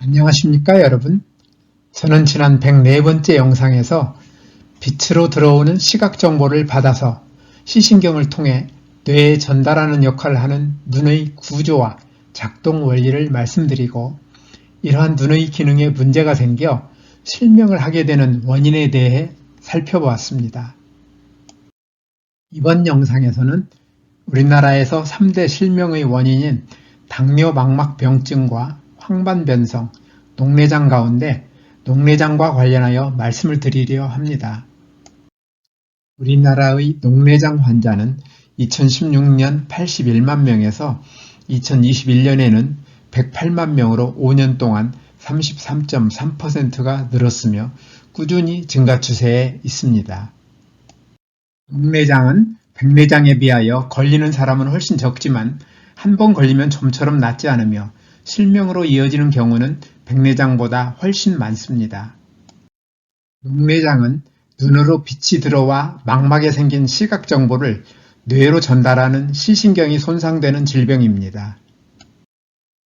안녕하십니까 여러분. 저는 지난 104번째 영상에서 빛으로 들어오는 시각 정보를 받아서 시신경을 통해 뇌에 전달하는 역할을 하는 눈의 구조와 작동 원리를 말씀드리고 이러한 눈의 기능에 문제가 생겨 실명을 하게 되는 원인에 대해 살펴보았습니다. 이번 영상에서는 우리나라에서 3대 실명의 원인인 당뇨망막병증과 황반변성, 녹내장 가운데 녹내장과 관련하여 말씀을 드리려 합니다. 우리나라의 녹내장 환자는 2016년 81만 명에서 2021년에는 108만 명으로 5년 동안 33.3%가 늘었으며 꾸준히 증가 추세에 있습니다. 녹내장은 백내장에 비하여 걸리는 사람은 훨씬 적지만 한 번 걸리면 좀처럼 낫지 않으며 실명으로 이어지는 경우는 백내장보다 훨씬 많습니다. 녹내장은 눈으로 빛이 들어와 망막에 생긴 시각 정보를 뇌로 전달하는 시신경이 손상되는 질병입니다.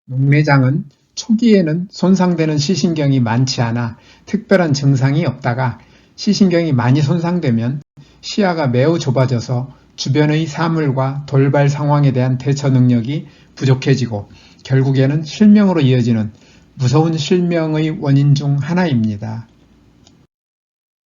녹내장은 초기에는 손상되는 시신경이 많지 않아 특별한 증상이 없다가 시신경이 많이 손상되면 시야가 매우 좁아져서 주변의 사물과 돌발 상황에 대한 대처 능력이 부족해지고 결국에는 실명으로 이어지는 무서운 실명의 원인 중 하나입니다.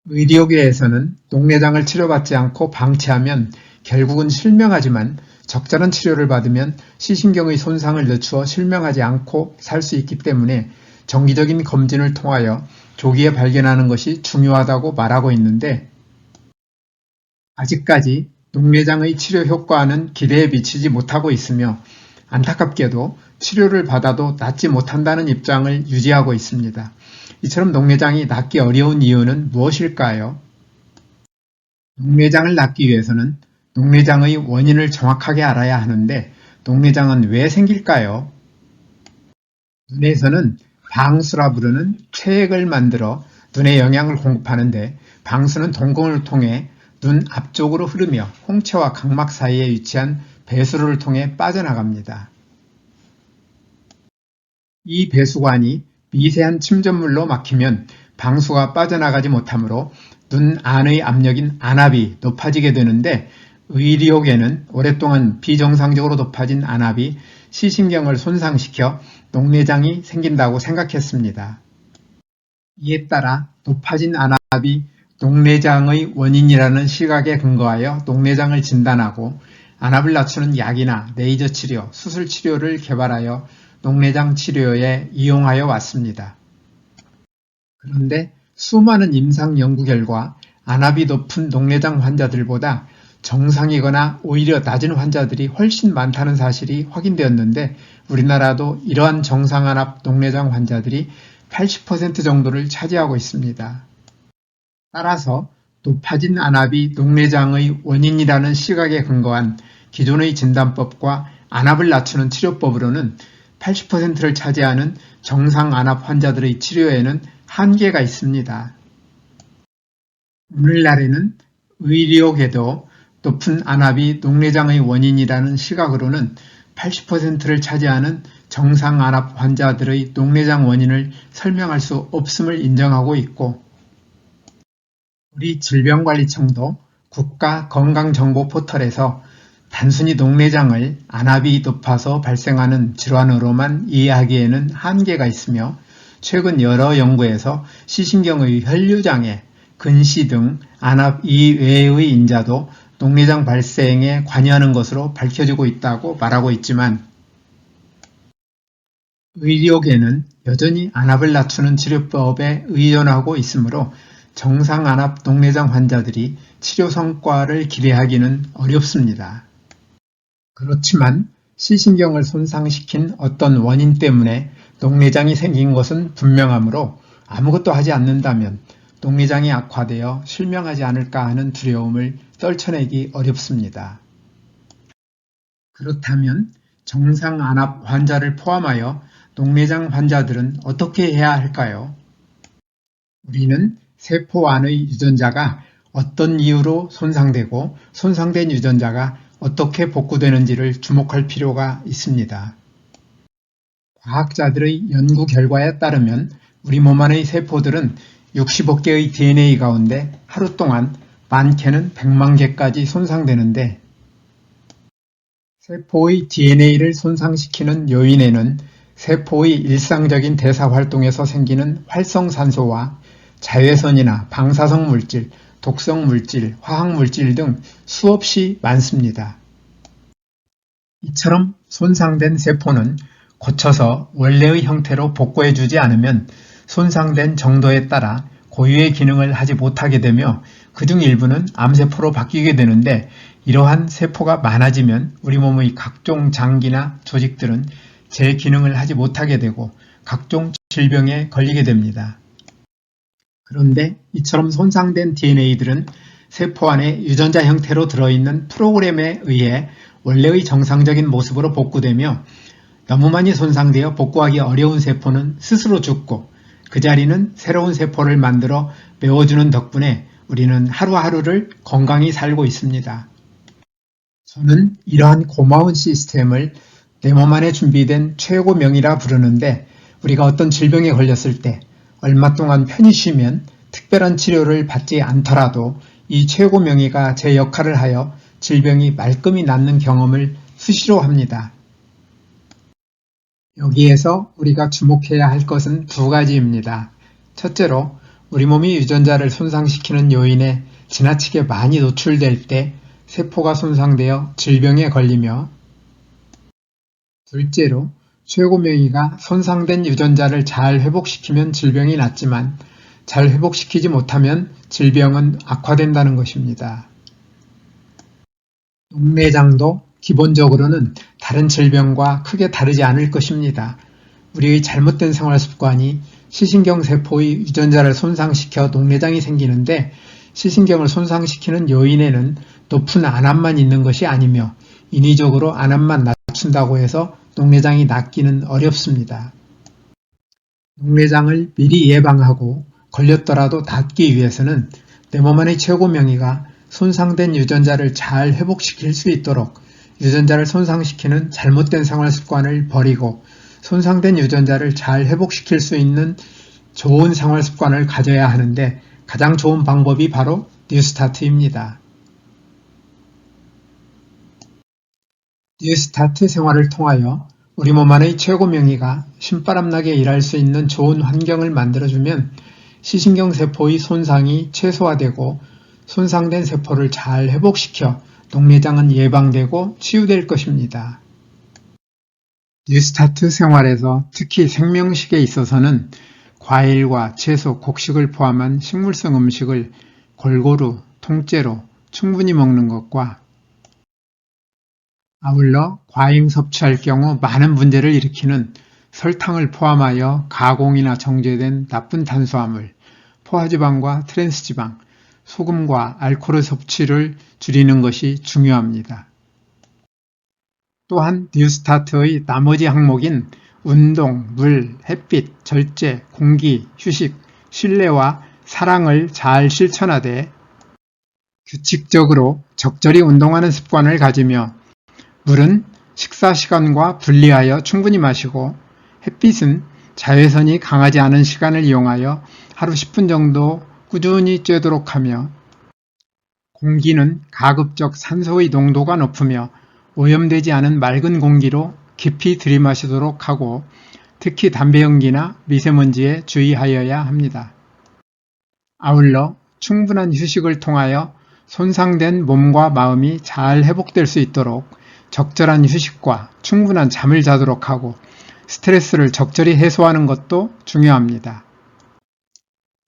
의료계에서는 녹내장을 치료받지 않고 방치하면 결국은 실명하지만 적절한 치료를 받으면 시신경의 손상을 늦추어 실명하지 않고 살 수 있기 때문에 정기적인 검진을 통하여 조기에 발견하는 것이 중요하다고 말하고 있는데 아직까지 녹내장의 치료 효과는 기대에 미치지 못하고 있으며 안타깝게도 치료를 받아도 낫지 못한다는 입장을 유지하고 있습니다. 이처럼 녹내장이 낫기 어려운 이유는 무엇일까요? 녹내장을 낫기 위해서는 녹내장의 원인을 정확하게 알아야 하는데 녹내장은 왜 생길까요? 눈에서는 방수라 부르는 체액을 만들어 눈에 영양을 공급하는데 방수는 동공을 통해 눈 앞쪽으로 흐르며 홍채와 각막 사이에 위치한 배수로를 통해 빠져나갑니다. 이 배수관이 미세한 침전물로 막히면 방수가 빠져나가지 못하므로 눈 안의 압력인 안압이 높아지게 되는데 의료계는 오랫동안 비정상적으로 높아진 안압이 시신경을 손상시켜 녹내장이 생긴다고 생각했습니다. 이에 따라 높아진 안압이 녹내장의 원인이라는 시각에 근거하여 녹내장을 진단하고 안압을 낮추는 약이나 레이저 치료, 수술 치료를 개발하여 녹내장 치료에 이용하여 왔습니다. 그런데 수많은 임상 연구 결과 안압이 높은 녹내장 환자들보다 정상이거나 오히려 낮은 환자들이 훨씬 많다는 사실이 확인되었는데 우리나라도 이러한 정상안압 녹내장 환자들이 80% 정도를 차지하고 있습니다. 따라서 높아진 안압이 녹내장의 원인이라는 시각에 근거한 기존의 진단법과 안압을 낮추는 치료법으로는 80%를 차지하는 정상 안압 환자들의 치료에는 한계가 있습니다. 오늘날에는 의료계도 높은 안압이 녹내장의 원인이라는 시각으로는 80%를 차지하는 정상 안압 환자들의 녹내장 원인을 설명할 수 없음을 인정하고 있고 우리 질병관리청도 국가건강정보 포털에서 단순히 녹내장을 안압이 높아서 발생하는 질환으로만 이해하기에는 한계가 있으며 최근 여러 연구에서 시신경의 혈류장애, 근시 등 안압 이외의 인자도 녹내장 발생에 관여하는 것으로 밝혀지고 있다고 말하고 있지만 의료계는 여전히 안압을 낮추는 치료법에 의존하고 있으므로 정상 안압 녹내장 환자들이 치료 성과를 기대하기는 어렵습니다. 그렇지만 시신경을 손상시킨 어떤 원인 때문에 녹내장이 생긴 것은 분명하므로 아무것도 하지 않는다면 녹내장이 악화되어 실명하지 않을까 하는 두려움을 떨쳐내기 어렵습니다. 그렇다면 정상 안압 환자를 포함하여 녹내장 환자들은 어떻게 해야 할까요? 우리는 세포 안의 유전자가 어떤 이유로 손상되고 손상된 유전자가 어떻게 복구되는지를 주목할 필요가 있습니다. 과학자들의 연구 결과에 따르면 우리 몸 안의 세포들은 60억 개의 DNA 가운데 하루 동안 많게는 100만 개까지 손상되는데, 세포의 DNA를 손상시키는 요인에는 세포의 일상적인 대사 활동에서 생기는 활성산소와 자외선이나 방사성 물질, 독성 물질, 화학 물질 등 수없이 많습니다. 이처럼 손상된 세포는 고쳐서 원래의 형태로 복구해주지 않으면 손상된 정도에 따라 고유의 기능을 하지 못하게 되며 그중 일부는 암세포로 바뀌게 되는데, 이러한 세포가 많아지면 우리 몸의 각종 장기나 조직들은 제 기능을 하지 못하게 되고 각종 질병에 걸리게 됩니다. 그런데 이처럼 손상된 DNA들은 세포 안에 유전자 형태로 들어있는 프로그램에 의해 원래의 정상적인 모습으로 복구되며, 너무 많이 손상되어 복구하기 어려운 세포는 스스로 죽고 그 자리는 새로운 세포를 만들어 메워주는 덕분에 우리는 하루하루를 건강히 살고 있습니다. 저는 이러한 고마운 시스템을 내 몸 안에 준비된 최고명이라 부르는데, 우리가 어떤 질병에 걸렸을 때 얼마 동안 편히 쉬면 특별한 치료를 받지 않더라도 이 최고명의가 제 역할을 하여 질병이 말끔히 낫는 경험을 수시로 합니다. 여기에서 우리가 주목해야 할 것은 두 가지입니다. 첫째로, 우리 몸이 유전자를 손상시키는 요인에 지나치게 많이 노출될 때 세포가 손상되어 질병에 걸리며, 둘째로, 최고명의가 손상된 유전자를 잘 회복시키면 질병이 낫지만 잘 회복시키지 못하면 질병은 악화된다는 것입니다. 녹내장도 기본적으로는 다른 질병과 크게 다르지 않을 것입니다. 우리의 잘못된 생활습관이 시신경세포의 유전자를 손상시켜 녹내장이 생기는데, 시신경을 손상시키는 요인에는 높은 안암만 있는 것이 아니며 인위적으로 안암만 낮춘다고 해서 녹내장이 낫기는 어렵습니다. 녹내장을 미리 예방하고 걸렸더라도 낫기 위해서는 내 몸 안의 최고명의가 손상된 유전자를 잘 회복시킬 수 있도록 유전자를 손상시키는 잘못된 생활습관을 버리고 손상된 유전자를 잘 회복시킬 수 있는 좋은 생활습관을 가져야 하는데, 가장 좋은 방법이 바로 뉴스타트입니다. 뉴스타트 생활을 통하여 우리 몸 안의 최고명의가 신바람나게 일할 수 있는 좋은 환경을 만들어주면 시신경세포의 손상이 최소화되고 손상된 세포를 잘 회복시켜 녹내장은 예방되고 치유될 것입니다. 뉴스타트 생활에서 특히 생명식에 있어서는 과일과 채소, 곡식을 포함한 식물성 음식을 골고루, 통째로 충분히 먹는 것과, 아울러 과잉 섭취할 경우 많은 문제를 일으키는 설탕을 포함하여 가공이나 정제된 나쁜 탄수화물, 포화지방과 트랜스지방, 소금과 알코올 섭취를 줄이는 것이 중요합니다. 또한 뉴스타트의 나머지 항목인 운동, 물, 햇빛, 절제, 공기, 휴식, 신뢰와 사랑을 잘 실천하되 규칙적으로 적절히 운동하는 습관을 가지며, 물은 식사 시간과 분리하여 충분히 마시고, 햇빛은 자외선이 강하지 않은 시간을 이용하여 하루 10분 정도 꾸준히 쬐도록 하며, 공기는 가급적 산소의 농도가 높으며 오염되지 않은 맑은 공기로 깊이 들이마시도록 하고, 특히 담배 연기나 미세먼지에 주의하여야 합니다. 아울러 충분한 휴식을 통하여 손상된 몸과 마음이 잘 회복될 수 있도록 적절한 휴식과 충분한 잠을 자도록 하고 스트레스를 적절히 해소하는 것도 중요합니다.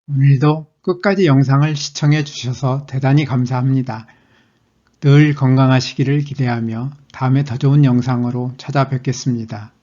오늘도 끝까지 영상을 시청해 주셔서 대단히 감사합니다. 늘 건강하시기를 기대하며 다음에 더 좋은 영상으로 찾아뵙겠습니다.